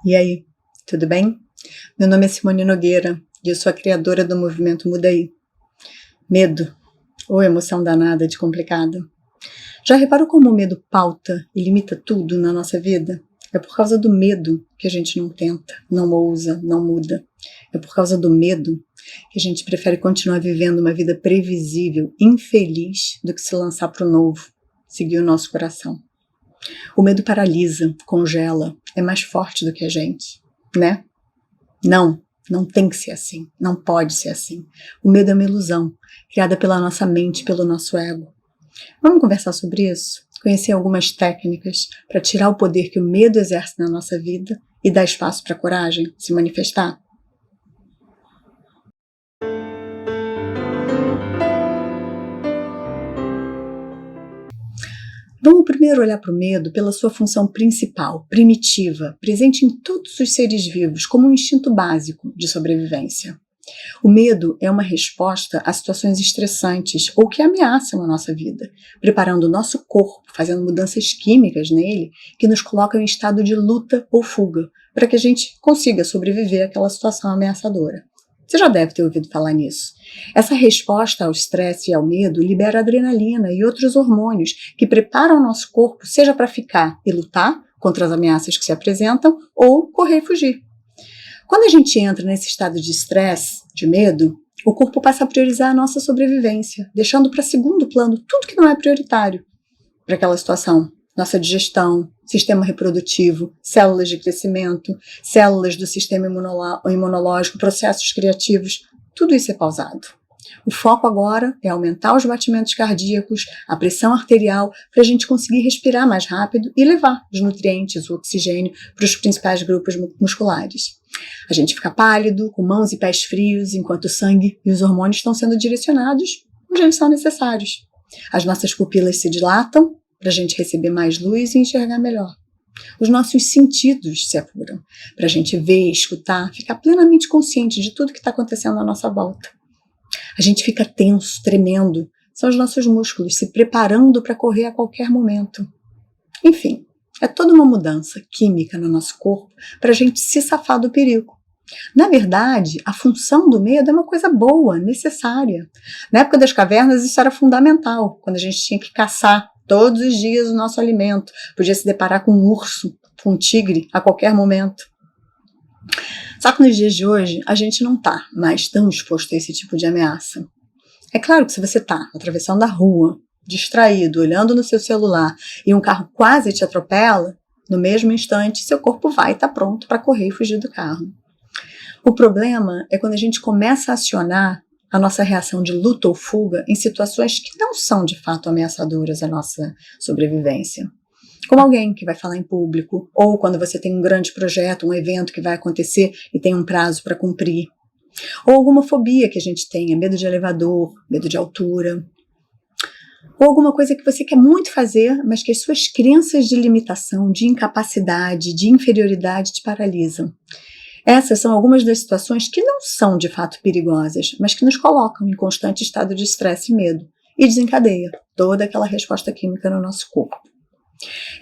E aí, tudo bem? Meu nome é Simone Nogueira e eu sou a criadora do movimento Muda Aí. Medo, ou emoção danada de complicada. Já reparou como o medo pauta e limita tudo na nossa vida? É por causa do medo que a gente não tenta, não ousa, não muda. É por causa do medo que a gente prefere continuar vivendo uma vida previsível, infeliz, do que se lançar para o novo, seguir o nosso coração. O medo paralisa, congela, é mais forte do que a gente, né? Não tem que ser assim, não pode ser assim. O medo é uma ilusão, criada pela nossa mente, pelo nosso ego. Vamos conversar sobre isso? Conhecer algumas técnicas para tirar o poder que o medo exerce na nossa vida e dar espaço para a coragem se manifestar? Vamos primeiro olhar para o medo pela sua função principal, primitiva, presente em todos os seres vivos como um instinto básico de sobrevivência. O medo é uma resposta a situações estressantes ou que ameaçam a nossa vida, preparando o nosso corpo, fazendo mudanças químicas nele que nos colocam em estado de luta ou fuga, para que a gente consiga sobreviver àquela situação ameaçadora. Você já deve ter ouvido falar nisso. Essa resposta ao estresse e ao medo libera adrenalina e outros hormônios que preparam o nosso corpo, seja para ficar e lutar contra as ameaças que se apresentam ou correr e fugir. Quando a gente entra nesse estado de estresse, de medo, o corpo passa a priorizar a nossa sobrevivência, deixando para segundo plano tudo que não é prioritário para aquela situação. Nossa digestão, sistema reprodutivo, células de crescimento, células do sistema imunológico, processos criativos, tudo isso é pausado. O foco agora é aumentar os batimentos cardíacos, a pressão arterial, para a gente conseguir respirar mais rápido e levar os nutrientes, o oxigênio, para os principais grupos musculares. A gente fica pálido, com mãos e pés frios, enquanto o sangue e os hormônios estão sendo direcionados onde eles são necessários. As nossas pupilas se dilatam para a gente receber mais luz e enxergar melhor. Os nossos sentidos se apuram para a gente ver, escutar, ficar plenamente consciente de tudo que está acontecendo à nossa volta. A gente fica tenso, tremendo. São os nossos músculos se preparando para correr a qualquer momento. Enfim, é toda uma mudança química no nosso corpo para a gente se safar do perigo. Na verdade, a função do medo é uma coisa boa, necessária. Na época das cavernas isso era fundamental, quando a gente tinha que caçar todos os dias o nosso alimento. Podia se deparar com um urso, com um tigre a qualquer momento. Só que nos dias de hoje, a gente não está mais tão exposto a esse tipo de ameaça. É claro que se você está atravessando a rua, distraído, olhando no seu celular e um carro quase te atropela, no mesmo instante seu corpo vai estar pronto para correr e fugir do carro. O problema é quando a gente começa a acionar a nossa reação de luta ou fuga em situações que não são de fato ameaçadoras à nossa sobrevivência. Como alguém que vai falar em público, ou quando você tem um grande projeto, um evento que vai acontecer e tem um prazo para cumprir. Ou alguma fobia que a gente tenha, medo de elevador, medo de altura. Ou alguma coisa que você quer muito fazer, mas que as suas crenças de limitação, de incapacidade, de inferioridade te paralisam. Essas são algumas das situações que não são de fato perigosas, mas que nos colocam em constante estado de estresse e medo e desencadeia toda aquela resposta química no nosso corpo.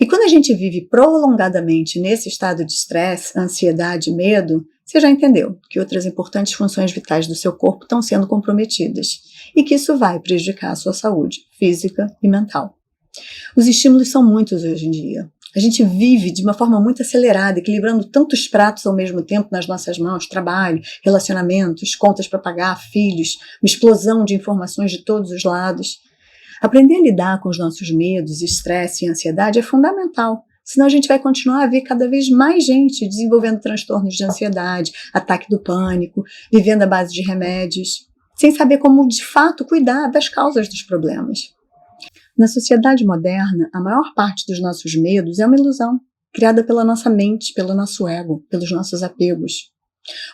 E quando a gente vive prolongadamente nesse estado de estresse, ansiedade e medo, você já entendeu que outras importantes funções vitais do seu corpo estão sendo comprometidas e que isso vai prejudicar a sua saúde física e mental. Os estímulos são muitos hoje em dia. A gente vive de uma forma muito acelerada, equilibrando tantos pratos ao mesmo tempo nas nossas mãos, trabalho, relacionamentos, contas para pagar, filhos, uma explosão de informações de todos os lados. Aprender a lidar com os nossos medos, estresse e ansiedade é fundamental, senão a gente vai continuar a ver cada vez mais gente desenvolvendo transtornos de ansiedade, ataque do pânico, vivendo à base de remédios, sem saber como de fato cuidar das causas dos problemas. Na sociedade moderna, a maior parte dos nossos medos é uma ilusão, criada pela nossa mente, pelo nosso ego, pelos nossos apegos.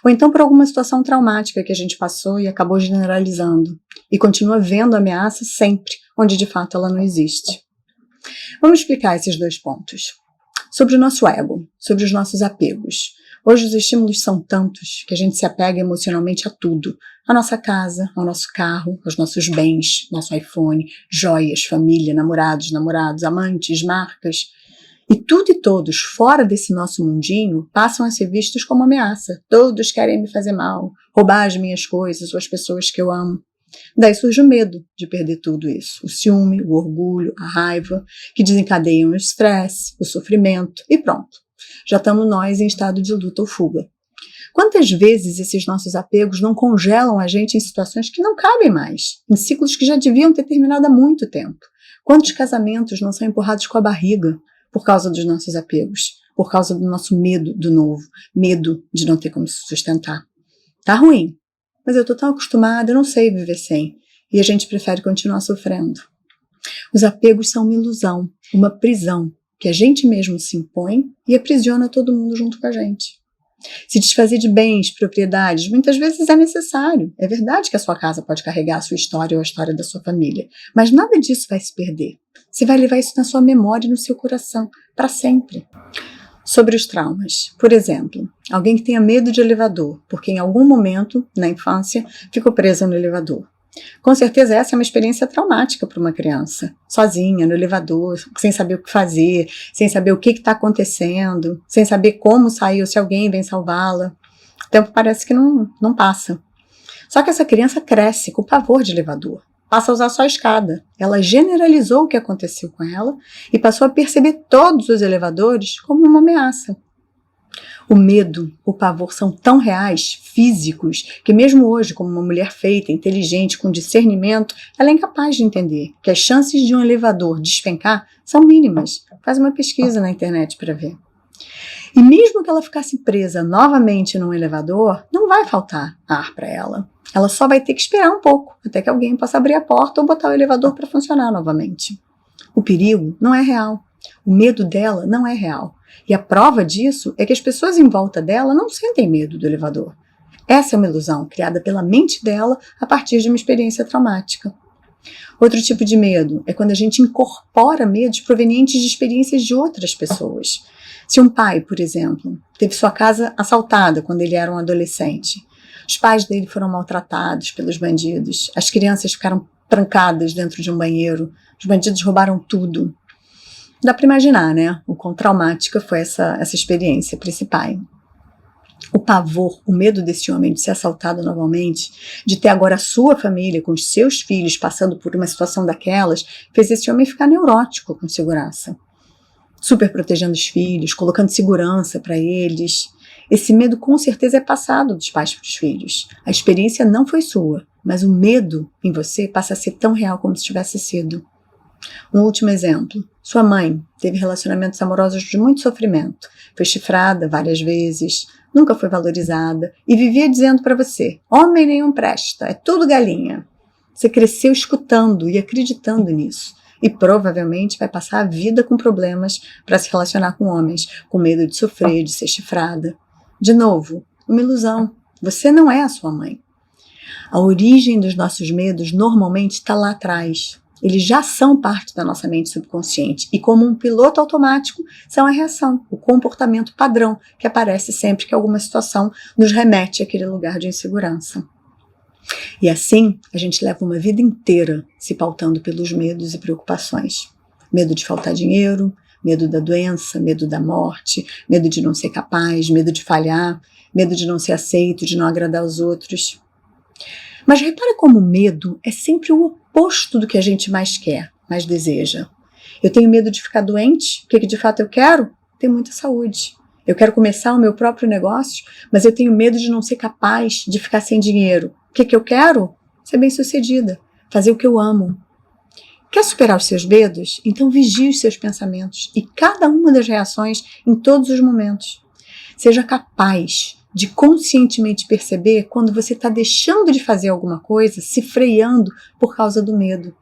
Ou então por alguma situação traumática que a gente passou e acabou generalizando, e continua vendo a ameaça sempre, onde de fato ela não existe. Vamos explicar esses dois pontos. Sobre o nosso ego, sobre os nossos apegos. Hoje os estímulos são tantos que a gente se apega emocionalmente a tudo. A nossa casa, ao nosso carro, aos nossos bens, nosso iPhone, joias, família, namorados, amantes, marcas. E tudo e todos fora desse nosso mundinho passam a ser vistos como ameaça. Todos querem me fazer mal, roubar as minhas coisas ou as pessoas que eu amo. Daí surge o medo de perder tudo isso, o ciúme, o orgulho, a raiva, que desencadeiam o estresse, o sofrimento e pronto. Já estamos nós em estado de luta ou fuga. Quantas vezes esses nossos apegos não congelam a gente em situações que não cabem mais, em ciclos que já deviam ter terminado há muito tempo? Quantos casamentos não são empurrados com a barriga por causa dos nossos apegos, por causa do nosso medo do novo, medo de não ter como se sustentar? Tá ruim, mas eu tô tão acostumada, eu não sei viver sem, e a gente prefere continuar sofrendo. Os apegos são uma ilusão, uma prisão, que a gente mesmo se impõe e aprisiona todo mundo junto com a gente. Se desfazer de bens, propriedades, muitas vezes é necessário. É verdade que a sua casa pode carregar a sua história ou a história da sua família, mas nada disso vai se perder. Você vai levar isso na sua memória e no seu coração, para sempre. Sobre os traumas. Por exemplo, alguém que tenha medo de elevador, porque em algum momento, na infância, ficou presa no elevador. Com certeza essa é uma experiência traumática para uma criança, sozinha, no elevador, sem saber o que fazer, sem saber o que está acontecendo, sem saber como sair ou se alguém vem salvá-la. O tempo parece que não passa. Só que essa criança cresce com pavor de elevador, passa a usar só a escada. Ela generalizou o que aconteceu com ela e passou a perceber todos os elevadores como uma ameaça. O medo, o pavor são tão reais, físicos, que mesmo hoje, como uma mulher feita, inteligente, com discernimento, ela é incapaz de entender que as chances de um elevador despencar são mínimas. Faz uma pesquisa na internet para ver. E mesmo que ela ficasse presa novamente num elevador, não vai faltar ar para ela. Ela só vai ter que esperar um pouco, até que alguém possa abrir a porta ou botar o elevador para funcionar novamente. O perigo não é real. O medo dela não é real. E a prova disso é que as pessoas em volta dela não sentem medo do elevador. Essa é uma ilusão criada pela mente dela a partir de uma experiência traumática. Outro tipo de medo é quando a gente incorpora medos provenientes de experiências de outras pessoas. Se um pai, por exemplo, teve sua casa assaltada quando ele era um adolescente, os pais dele foram maltratados pelos bandidos, as crianças ficaram trancadas dentro de um banheiro, os bandidos roubaram tudo. Dá para imaginar, né? O quão traumática foi essa experiência para esse pai. O pavor, o medo desse homem de ser assaltado novamente, de ter agora a sua família com os seus filhos passando por uma situação daquelas, fez esse homem ficar neurótico com segurança. Super protegendo os filhos, colocando segurança para eles. Esse medo com certeza é passado dos pais para os filhos. A experiência não foi sua, mas o medo em você passa a ser tão real como se tivesse sido. Um último exemplo. Sua mãe teve relacionamentos amorosos de muito sofrimento. Foi chifrada várias vezes, nunca foi valorizada e vivia dizendo para você: homem nenhum presta, é tudo galinha. Você cresceu escutando e acreditando nisso. E provavelmente vai passar a vida com problemas para se relacionar com homens, com medo de sofrer, de ser chifrada. De novo, uma ilusão. Você não é a sua mãe. A origem dos nossos medos normalmente está lá atrás. Eles já são parte da nossa mente subconsciente e, como um piloto automático, são a reação, o comportamento padrão que aparece sempre que alguma situação nos remete àquele lugar de insegurança. E assim, a gente leva uma vida inteira se pautando pelos medos e preocupações. Medo de faltar dinheiro, medo da doença, medo da morte, medo de não ser capaz, medo de falhar, medo de não ser aceito, de não agradar os outros. Mas repara como o medo é sempre o oposto do que a gente mais quer, mais deseja. Eu tenho medo de ficar doente, o que de fato eu quero? Ter muita saúde. Eu quero começar o meu próprio negócio, mas eu tenho medo de não ser capaz de ficar sem dinheiro. O que eu quero? Ser bem-sucedida, fazer o que eu amo. Quer superar os seus medos? Então vigie os seus pensamentos e cada uma das reações em todos os momentos. Seja capaz de conscientemente perceber quando você está deixando de fazer alguma coisa, se freando por causa do medo.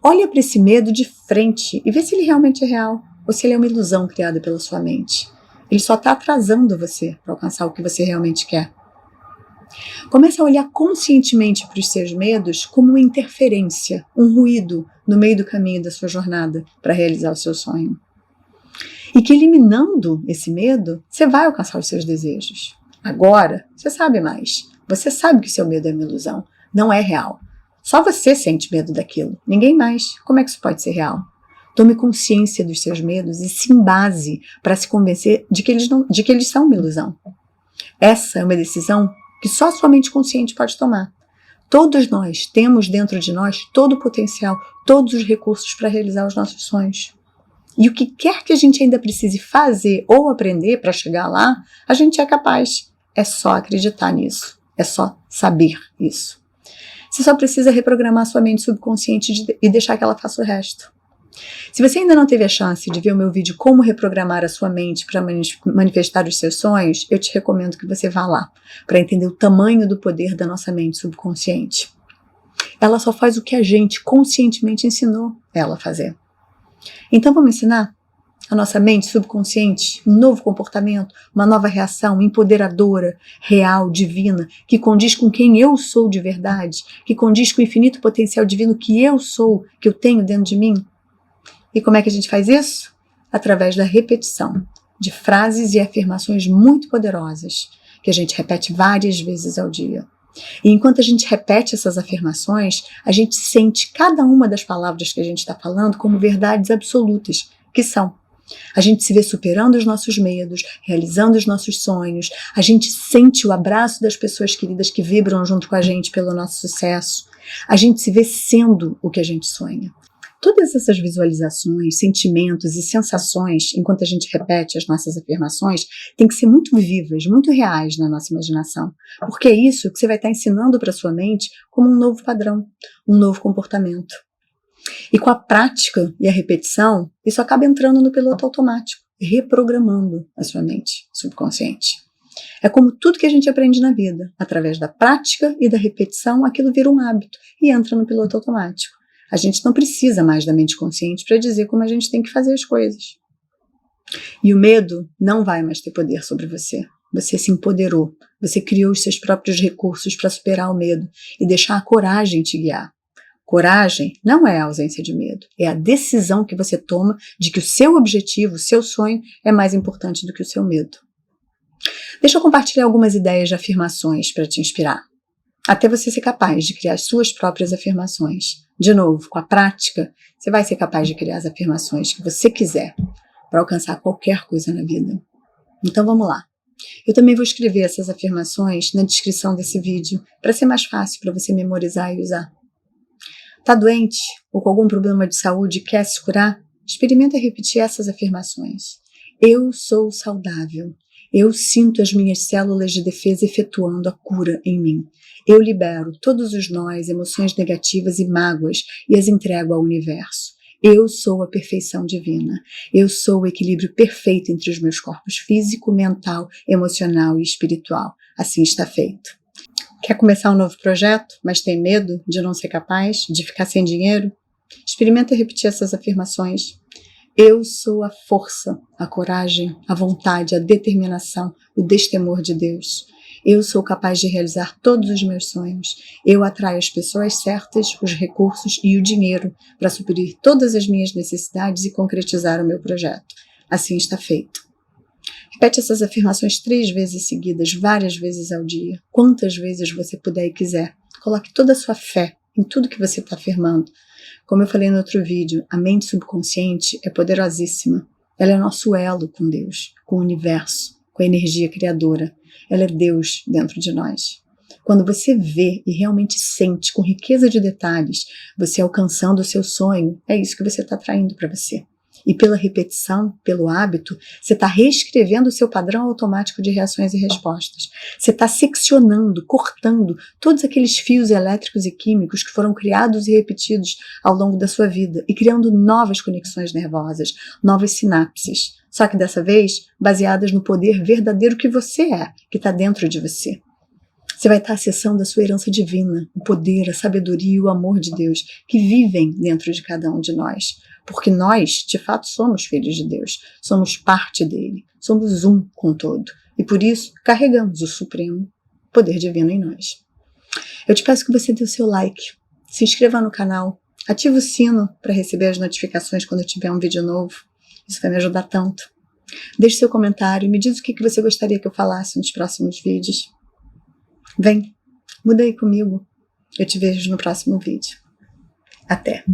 Olha para esse medo de frente e vê se ele realmente é real ou se ele é uma ilusão criada pela sua mente. Ele só está atrasando você para alcançar o que você realmente quer. Comece a olhar conscientemente para os seus medos como uma interferência, um ruído no meio do caminho da sua jornada para realizar o seu sonho. E que eliminando esse medo, você vai alcançar os seus desejos. Agora, você sabe mais. Você sabe que o seu medo é uma ilusão, não é real. Só você sente medo daquilo, ninguém mais. Como é que isso pode ser real? Tome consciência dos seus medos e se embase para se convencer de que eles são uma ilusão. Essa é uma decisão que só a sua mente consciente pode tomar. Todos nós temos dentro de nós todo o potencial, todos os recursos para realizar os nossos sonhos. E o que quer que a gente ainda precise fazer ou aprender para chegar lá, a gente é capaz. É só acreditar nisso. É só saber isso. Você só precisa reprogramar sua mente subconsciente e deixar que ela faça o resto. Se você ainda não teve a chance de ver o meu vídeo Como Reprogramar a Sua Mente para Manifestar os Seus Sonhos, eu te recomendo que você vá lá, para entender o tamanho do poder da nossa mente subconsciente. Ela só faz o que a gente conscientemente ensinou ela a fazer. Então vamos ensinar a nossa mente subconsciente um novo comportamento, uma nova reação empoderadora, real, divina, que condiz com quem eu sou de verdade, que condiz com o infinito potencial divino que eu sou, que eu tenho dentro de mim? E como é que a gente faz isso? Através da repetição de frases e afirmações muito poderosas, que a gente repete várias vezes ao dia. E enquanto a gente repete essas afirmações, a gente sente cada uma das palavras que a gente está falando como verdades absolutas, que são. A gente se vê superando os nossos medos, realizando os nossos sonhos, a gente sente o abraço das pessoas queridas que vibram junto com a gente pelo nosso sucesso, a gente se vê sendo o que a gente sonha. Todas essas visualizações, sentimentos e sensações, enquanto a gente repete as nossas afirmações, têm que ser muito vivas, muito reais na nossa imaginação, porque é isso que você vai estar ensinando para a sua mente como um novo padrão, um novo comportamento. E com a prática e a repetição, isso acaba entrando no piloto automático, reprogramando a sua mente subconsciente. É como tudo que a gente aprende na vida, através da prática e da repetição, aquilo vira um hábito e entra no piloto automático. A gente não precisa mais da mente consciente para dizer como a gente tem que fazer as coisas. E o medo não vai mais ter poder sobre você. Você se empoderou, você criou os seus próprios recursos para superar o medo e deixar a coragem te guiar. Coragem não é a ausência de medo, é a decisão que você toma de que o seu objetivo, o seu sonho é mais importante do que o seu medo. Deixa eu compartilhar algumas ideias de afirmações para te inspirar, até você ser capaz de criar as suas próprias afirmações. De novo, com a prática, você vai ser capaz de criar as afirmações que você quiser para alcançar qualquer coisa na vida. Então vamos lá. Eu também vou escrever essas afirmações na descrição desse vídeo para ser mais fácil para você memorizar e usar. Tá doente ou com algum problema de saúde e quer se curar? Experimenta repetir essas afirmações. Eu sou saudável. Eu sinto as minhas células de defesa efetuando a cura em mim. Eu libero todos os nós, emoções negativas e mágoas e as entrego ao universo. Eu sou a perfeição divina. Eu sou o equilíbrio perfeito entre os meus corpos físico, mental, emocional e espiritual. Assim está feito. Quer começar um novo projeto, mas tem medo de não ser capaz, de ficar sem dinheiro? Experimenta repetir essas afirmações. Eu sou a força, a coragem, a vontade, a determinação, o destemor de Deus. Eu sou capaz de realizar todos os meus sonhos. Eu atraio as pessoas certas, os recursos e o dinheiro para suprir todas as minhas necessidades e concretizar o meu projeto. Assim está feito. Repete essas afirmações 3 vezes seguidas, várias vezes ao dia, quantas vezes você puder e quiser. Coloque toda a sua fé em tudo que você está afirmando. Como eu falei no outro vídeo, a mente subconsciente é poderosíssima. Ela é nosso elo com Deus, com o universo, com a energia criadora. Ela é Deus dentro de nós. Quando você vê e realmente sente com riqueza de detalhes, você alcançando o seu sonho, é isso que você está atraindo para você. E pela repetição, pelo hábito, você está reescrevendo o seu padrão automático de reações e respostas. Você está seccionando, cortando todos aqueles fios elétricos e químicos que foram criados e repetidos ao longo da sua vida e criando novas conexões nervosas, novas sinapses. Só que dessa vez, baseadas no poder verdadeiro que você é, que está dentro de você. Você vai estar acessando a sua herança divina, o poder, a sabedoria e o amor de Deus que vivem dentro de cada um de nós. Porque nós, de fato, somos filhos de Deus, somos parte dele, somos um com o todo. E por isso, carregamos o supremo poder divino em nós. Eu te peço que você dê o seu like, se inscreva no canal, ative o sino para receber as notificações quando eu tiver um vídeo novo. Isso vai me ajudar tanto. Deixe seu comentário e me diz o que você gostaria que eu falasse nos próximos vídeos. Vem, muda aí comigo. Eu te vejo no próximo vídeo. Até!